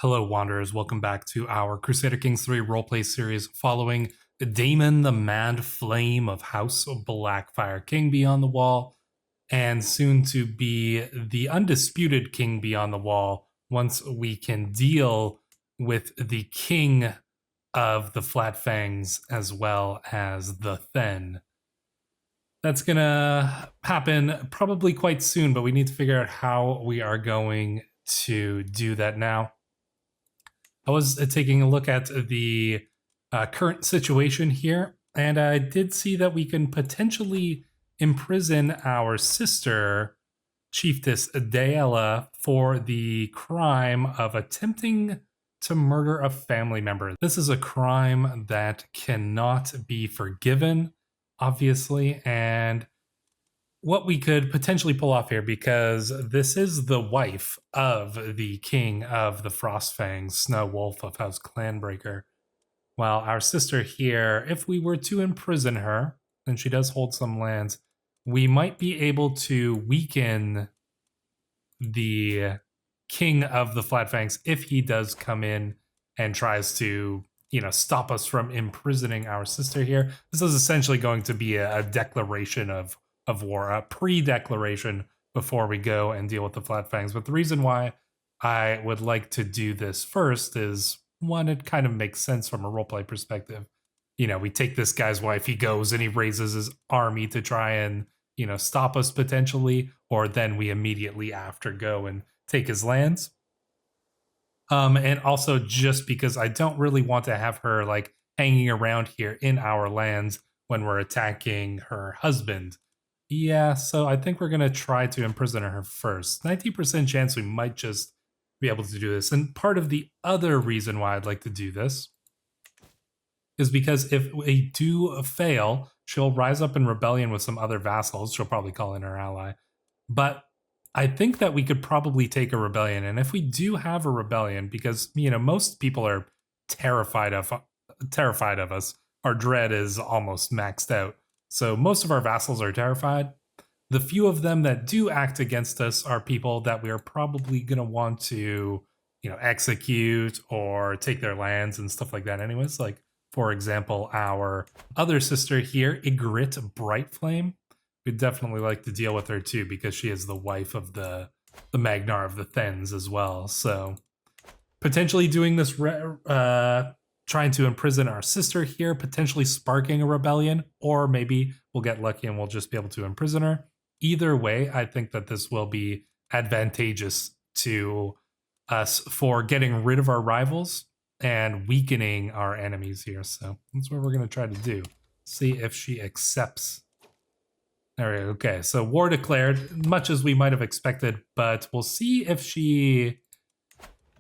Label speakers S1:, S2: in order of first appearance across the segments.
S1: Hello, Wanderers. Welcome back to our Crusader Kings 3 roleplay series following Daemon the Mad Flame of House Blackfyre, King Beyond the Wall, and soon to be the undisputed King Beyond the Wall once we can deal with the King of the Flat Fangs as well as the Then. That's gonna happen probably quite soon, but we need to figure out how we are going to do that now. I was taking a look at the current situation here, and I did see that we can potentially imprison our sister, Chiefess Daela, for the crime of attempting to murder a family member. This is a crime that cannot be forgiven, obviously, and what we could potentially pull off here, because this is the wife of the king of the Frostfangs, Snow Wolf of House Clanbreaker. While our sister here, if we were to imprison her, and she does hold some lands, we might be able to weaken the king of the Flatfangs if he does come in and tries to, stop us from imprisoning our sister here. This is essentially going to be a declaration of war, a pre-declaration before we go and deal with the Flatfangs. But the reason why I would like to do this first is, one, it kind of makes sense from a roleplay perspective. We take this guy's wife, he goes and he raises his army to try and, stop us potentially, or then we immediately after go and take his lands. And also just because I don't really want to have her like hanging around here in our lands when we're attacking her husband. Yeah, so I think we're going to try to imprison her first. 90% chance we might just be able to do this. And part of the other reason why I'd like to do this is because if we do fail, she'll rise up in rebellion with some other vassals. She'll probably call in her ally. But I think that we could probably take a rebellion. And if we do have a rebellion, because, most people are terrified of us, our dread is almost maxed out. So most of our vassals are terrified. The few of them that do act against us are people that we are probably going to want to, execute or take their lands and stuff like that anyways. Like, for example, our other sister here, Ygritte Brightflame. We'd definitely like to deal with her too, because she is the wife of the Magnar of the Thens as well. So potentially doing this, trying to imprison our sister here, potentially sparking a rebellion, or maybe we'll get lucky and we'll just be able to imprison her. Either way, I think that this will be advantageous to us for getting rid of our rivals and weakening our enemies here. So that's what we're going to try to do. See if she accepts. There we go. Okay, so war declared, much as we might have expected, but we'll see if she...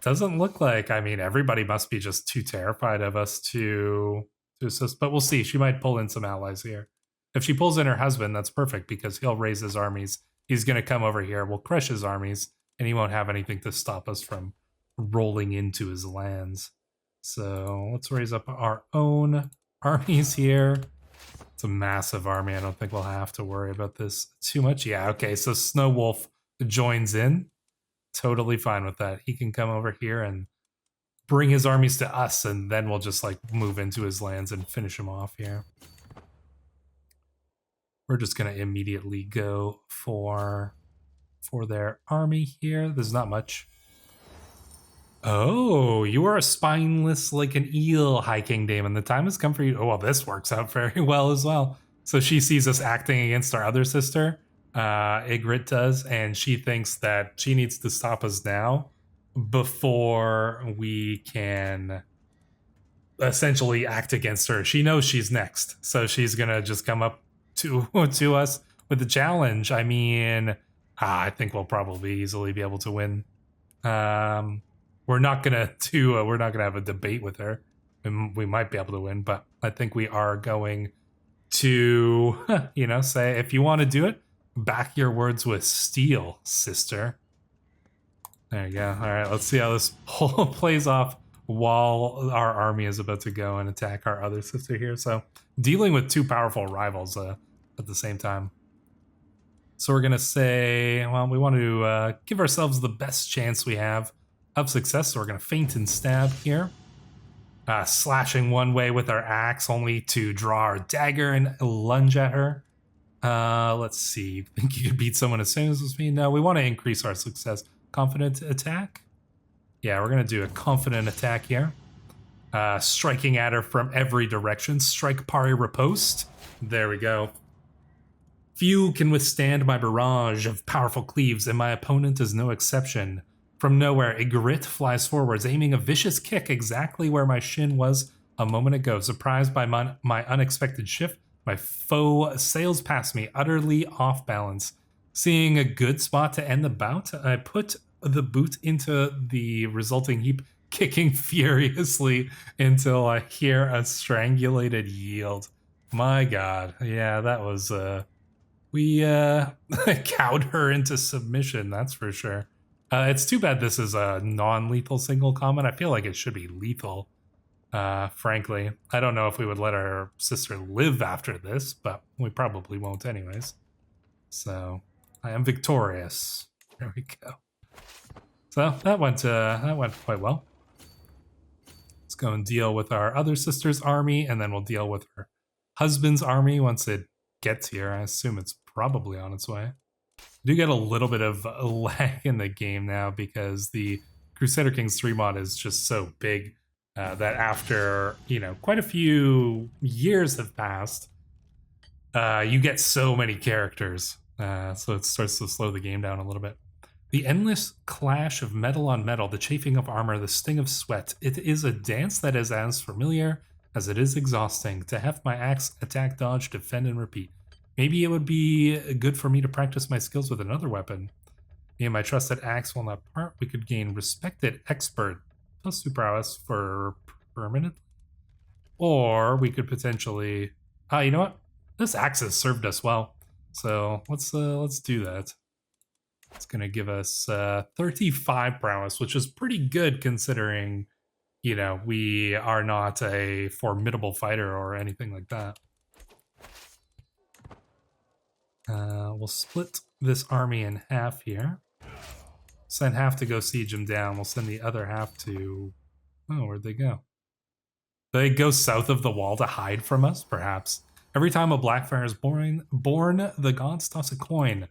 S1: Doesn't look like, everybody must be just too terrified of us to assist, but we'll see. She might pull in some allies here. If she pulls in her husband, that's perfect, because he'll raise his armies. He's going to come over here, we'll crush his armies, and he won't have anything to stop us from rolling into his lands. So let's raise up our own armies here. It's a massive army. I don't think we'll have to worry about this too much. Yeah, okay, so Snow Wolf joins in. Totally fine with that. He can come over here and bring his armies to us, and then we'll just move into his lands and finish him off here. We're just gonna immediately go for their army here. There's not much. Oh, you are a spineless like an eel, High King Daemon. The time has come for you. Oh, well, this works out very well as well. So she sees us acting against our other sister. Ygritte does, and she thinks that she needs to stop us now before we can essentially act against her. She knows she's next, so she's gonna just come up to us with the challenge. I think we'll probably easily be able to win. We're not gonna have a debate with her. We might be able to win, but I think we are going to say, if you want to do it, back your words with steel, sister. There you go. All right, let's see how this whole plays off while our army is about to go and attack our other sister here. So dealing with two powerful rivals at the same time. So we're going to say, well, we want to give ourselves the best chance we have of success, so we're going to feint and stab here. Slashing one way with our axe, only to draw our dagger and lunge at her. Let's see. Think you could beat someone as soon as me? No, we want to increase our success. Confident attack? Yeah, we're going to do a confident attack here. Striking at her from every direction. Strike pari riposte. There we go. Few can withstand my barrage of powerful cleaves, and my opponent is no exception. From nowhere, a grit flies forwards, aiming a vicious kick exactly where my shin was a moment ago. Surprised by my unexpected shift, my foe sails past me, utterly off balance. Seeing a good spot to end the bout, I put the boot into the resulting heap, kicking furiously until I hear a strangulated yield. My god. Yeah, that was... we cowed her into submission, that's for sure. It's too bad this is a non-lethal single comment. I feel like it should be lethal, frankly. I don't know if we would let our sister live after this, but we probably won't anyways. So, I am victorious. There we go. So, that went quite well. Let's go and deal with our other sister's army, and then we'll deal with her husband's army once it gets here. I assume it's probably on its way. Do get a little bit of lag in the game now because the Crusader Kings 3 mod is just so big that after, quite a few years have passed, you get so many characters. So it starts to slow the game down a little bit. The endless clash of metal on metal, the chafing of armor, the sting of sweat. It is a dance that is as familiar as it is exhausting. To heft my axe, attack, dodge, defend, and repeat. Maybe it would be good for me to practice my skills with another weapon. Me and my trusted axe will not part. We could gain respected expert plus 2 prowess for permanent. Or we could potentially... you know what? This axe has served us well. So let's do that. It's going to give us 35 prowess, which is pretty good considering, we are not a formidable fighter or anything like that. We'll split this army in half here. Send half to go siege him down. We'll send the other half to... Oh, where'd they go? They go south of the wall to hide from us, perhaps. Every time a Blackfyre is born, the gods toss a coin.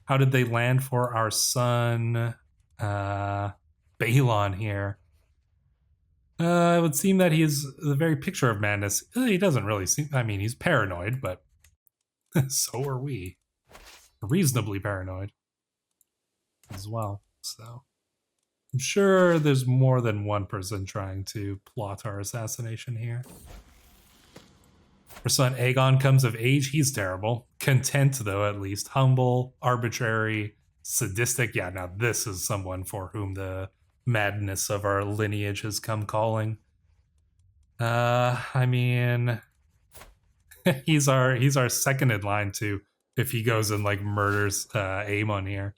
S1: How did they land for our son, Balon here? It would seem that he is the very picture of madness. He doesn't really seem... I mean, he's paranoid, but so are we. Reasonably paranoid as well. So I'm sure there's more than one person trying to plot our assassination here. Our son Aegon comes of age. He's terrible. Content, though, at least. Humble, arbitrary, sadistic. Yeah, now this is someone for whom the madness of our lineage has come calling. I mean, he's our second in line too. If he goes and murders Aemon here,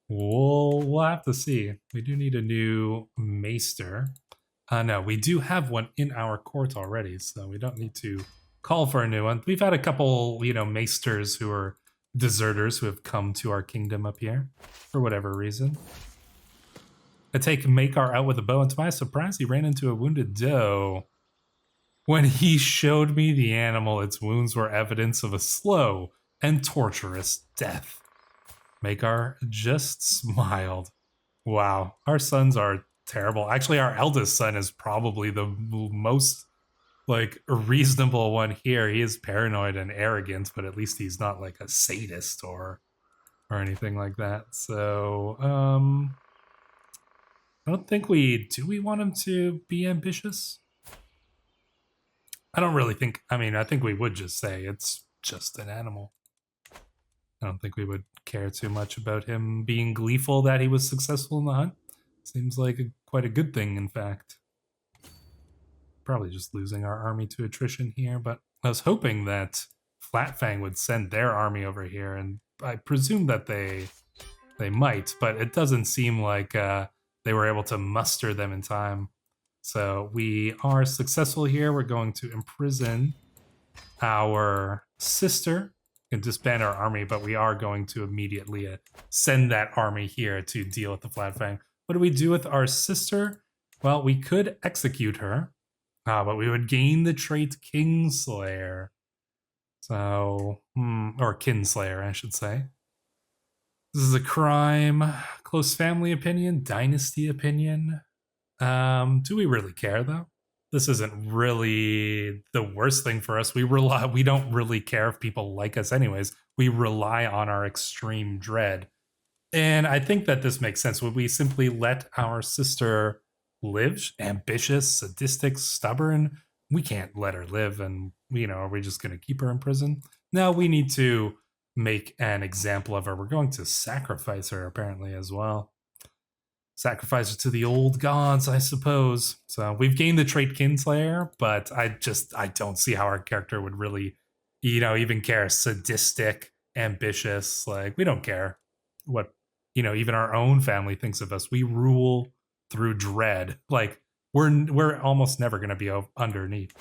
S1: we'll have to see. We do need a new maester. No, we do have one in our court already, so we don't need to call for a new one. We've had a couple, maesters who are deserters who have come to our kingdom up here for whatever reason. I take Makar out with a bow, and to my surprise, he ran into a wounded doe. When he showed me the animal, its wounds were evidence of a slow and torturous death. Makar just smiled. Wow, our sons are terrible. Actually, our eldest son is probably the most reasonable one here. He is paranoid and arrogant, but at least he's not like a sadist or anything like that. So, I don't think do we want him to be ambitious? I don't really think, I think we would just say it's just an animal. I don't think we would care too much about him being gleeful that he was successful in the hunt. Seems like quite a good thing, in fact. Probably just losing our army to attrition here, but I was hoping that Flatfang would send their army over here, and I presume that they might, but it doesn't seem like they were able to muster them in time. So we are successful here. We're going to imprison our sister and disband our army, but we are going to immediately send that army here to deal with the Flatfang. What do we do with our sister? Well, we could execute her, but we would gain the trait Kingslayer. So, or Kinslayer, I should say. This is a crime. Close family opinion, dynasty opinion. Do we really care though? This isn't really the worst thing for us. We don't really care if people like us anyways. We rely on our extreme dread. And I think that this makes sense. Would we simply let our sister live? Ambitious, sadistic, stubborn? We can't let her live, and are we just going to keep her in prison? No, we need to make an example of her. We're going to sacrifice her apparently as well. Sacrifice her to the old gods, I suppose. So we've gained the trait Kinslayer, but I don't see how our character would really, even care. Sadistic, ambitious, like we don't care what even our own family thinks of us. We rule through dread. Like we're almost never going to be underneath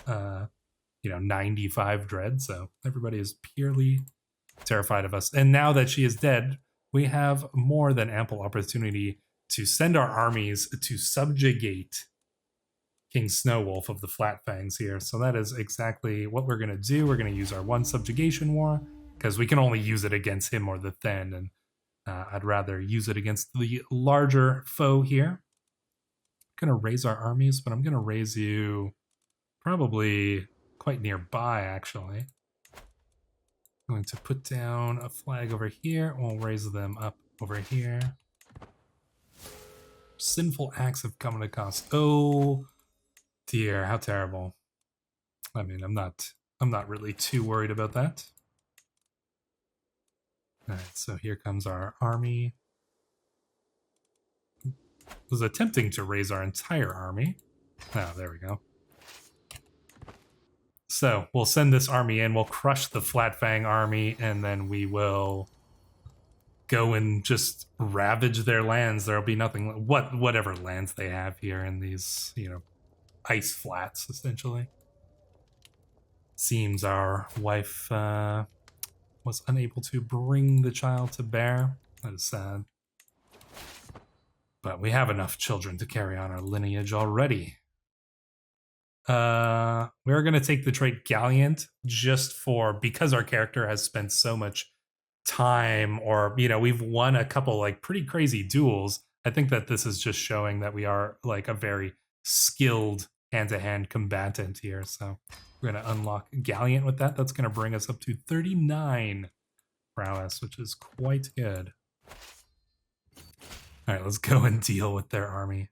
S1: 95 dread, so everybody is purely terrified of us. And now that she is dead, we have more than ample opportunity to send our armies to subjugate King Snowwolf of the Flat Fangs here. So that is exactly what we're going to do. We're going to use our one subjugation war because we can only use it against him or the Thin, and I'd rather use it against the larger foe here. I'm going to raise our armies, but I'm going to raise you probably quite nearby, actually. I'm going to put down a flag over here. We'll raise them up over here. Sinful acts have come at a cost. Oh dear, how terrible. I mean, I'm not really too worried about that. All right, so here comes our army. Was attempting to raise our entire army. Oh, there we go. So we'll send this army in, we'll crush the Flatfang army, and then we will go and just ravage their lands. There'll be nothing, whatever lands they have here in these, ice flats, essentially. Seems our wife was unable to bring the child to bear. That is sad. But we have enough children to carry on our lineage already. We're going to take the trait Gallant because our character has spent so much time, or, we've won a couple like pretty crazy duels. I think that this is just showing that we are like a very skilled hand-to-hand combatant here. So we're going to unlock Gallant with that. That's going to bring us up to 39 prowess, which is quite good. All right, let's go and deal with their army.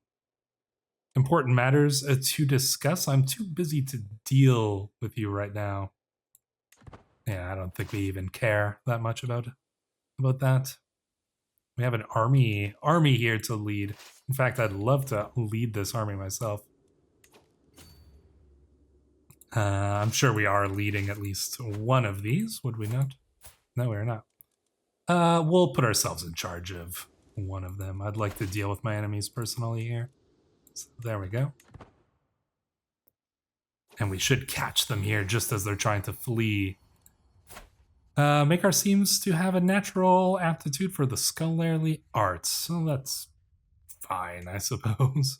S1: Important matters to discuss. I'm too busy to deal with you right now. Yeah, I don't think we even care that much about that. We have an army here to lead. In fact, I'd love to lead this army myself. I'm sure we are leading at least one of these, would we not? No, we're not. We'll put ourselves in charge of one of them. I'd like to deal with my enemies personally here. So there we go. And we should catch them here just as they're trying to flee. Makar seems to have a natural aptitude for the scholarly arts, so that's fine, I suppose.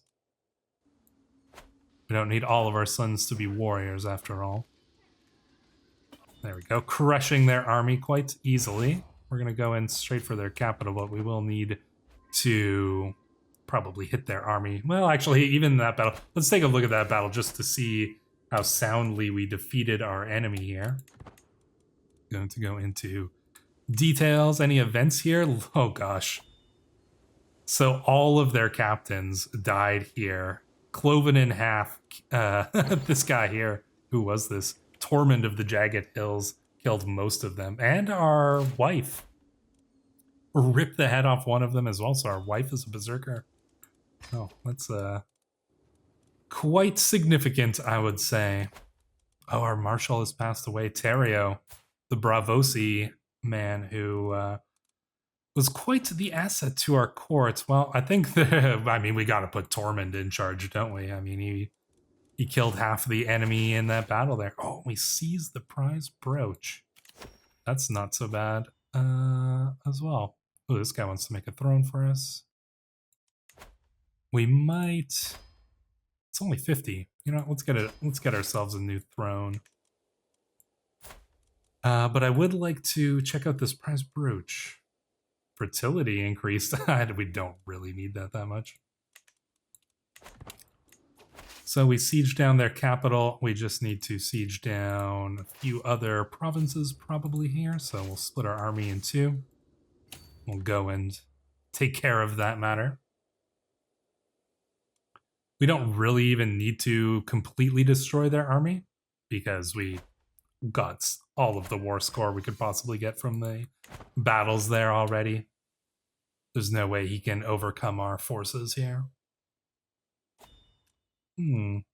S1: We don't need all of our sons to be warriors, after all. There we go, crushing their army quite easily. We're going to go in straight for their capital, but we will need to probably hit their army. Well, actually, even in that battle, let's take a look at that battle just to see how soundly we defeated our enemy here. Going to go into details. Any events here? Oh gosh. So all of their captains died here, cloven in half. This guy here, who was this? Tormund of the Jagged Hills, killed most of them. And our wife ripped the head off one of them as well. So our wife is a berserker. Oh, that's quite significant, I would say. Oh, our marshal has passed away. Terrio, the Bravosi man who was quite the asset to our court. Well, I think we got to put Tormund in charge, don't we? I mean, he killed half of the enemy in that battle there. Oh, we seized the prize brooch. That's not so bad as well. Oh, this guy wants to make a throne for us. We might... It's only 50. You know, let's get ourselves a new throne. But I would like to check out this prize brooch. Fertility increased. We don't really need that much. So we siege down their capital. We just need to siege down a few other provinces probably here. So we'll split our army in two. We'll go and take care of that matter. We don't really even need to completely destroy their army because we got all of the war score we could possibly get from the battles there already. There's no way he can overcome our forces here. People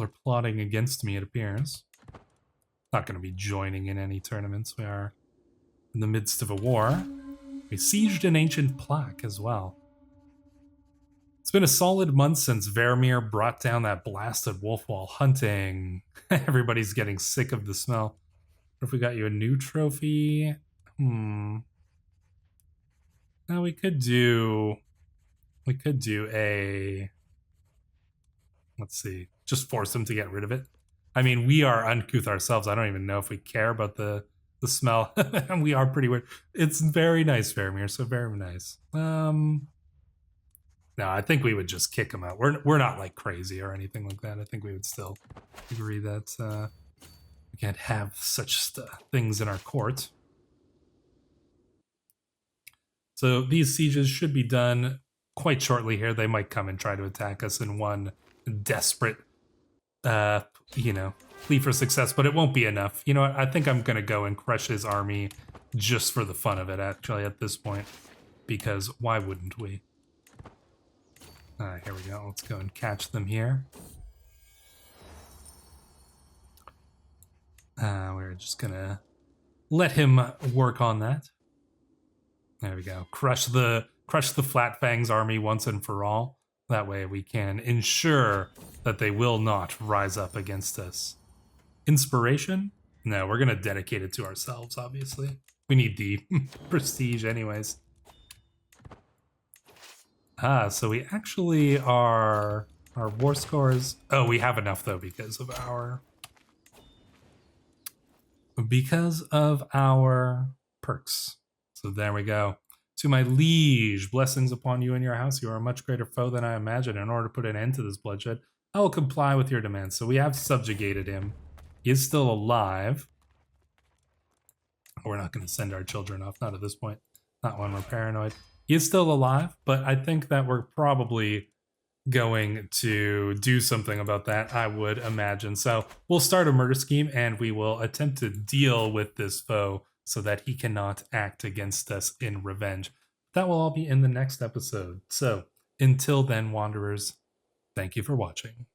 S1: are plotting against me, it appears. Not going to be joining in any tournaments. We are in the midst of a war. We sieged an ancient plaque as well. It's been a solid month since Vermeer brought down that blasted wolf while hunting. Everybody's getting sick of the smell. What if we got you a new trophy? Now we could do a... Let's see. Just force them to get rid of it. I mean, we are uncouth ourselves. I don't even know if we care about the smell. We are pretty weird. It's very nice, Vermeer, so very nice. No, I think we would just kick him out. We're not like crazy or anything like that. I think we would still agree that we can't have such things in our court. So these sieges should be done quite shortly here. They might come and try to attack us in one desperate, plea for success, but it won't be enough. You know what? I think I'm going to go and crush his army just for the fun of it, actually, at this point, because why wouldn't we? Here we go. Let's go and catch them here. We're just gonna let him work on that. There we go. Crush the Flat Fangs army once and for all. That way we can ensure that they will not rise up against us. Inspiration? No, we're gonna dedicate it to ourselves, obviously. We need the prestige anyways. So we actually are... Our war scores... Oh, we have enough, though, because of our perks. So there we go. To my liege, blessings upon you and your house. You are a much greater foe than I imagined. In order to put an end to this bloodshed, I will comply with your demands. So we have subjugated him. He is still alive. We're not going to send our children off. Not at this point. Not when we're paranoid. He is still alive, but I think that we're probably going to do something about that, I would imagine. So we'll start a murder scheme and we will attempt to deal with this foe so that he cannot act against us in revenge. That will all be in the next episode. So until then, Wanderers, thank you for watching.